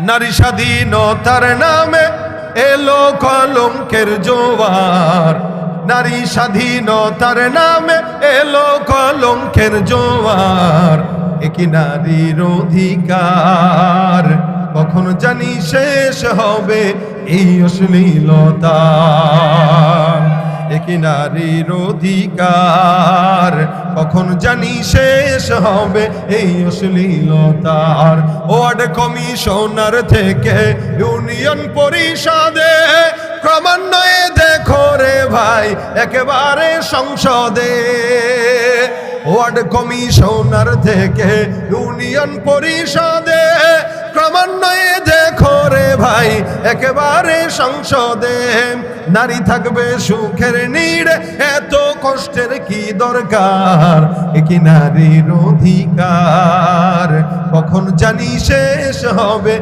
নারী স্বাধীনতার নামে এলো কলঙ্কের জোয়ার, নারী স্বাধীনতার নামে এলো কলঙ্কের জোয়ার। একই নারীর অধিকার কখন জানি শেষ হবে এই অশ্লীলতা। একই নারীর অধিকার কখন জানি শেষ হবে এই অশ্লীলতার। ওয়ার্ড কমিশনার থেকে ইউনিয়ন পরিষদে ক্রমান্বয়ে দেখো রে ভাই একেবারে সংসদে। ওয়ার্ড কমিশনার থেকে ইউনিয়ন পরিষদে ক্রমান্বয়ে দেখো রে ভাই একেবারে সংসদে। নারী থাকবে সুখের নীড়ে, এত কষ্টের কি দরকার। একই নারীর অধিকার কখন জানি শেষ হবে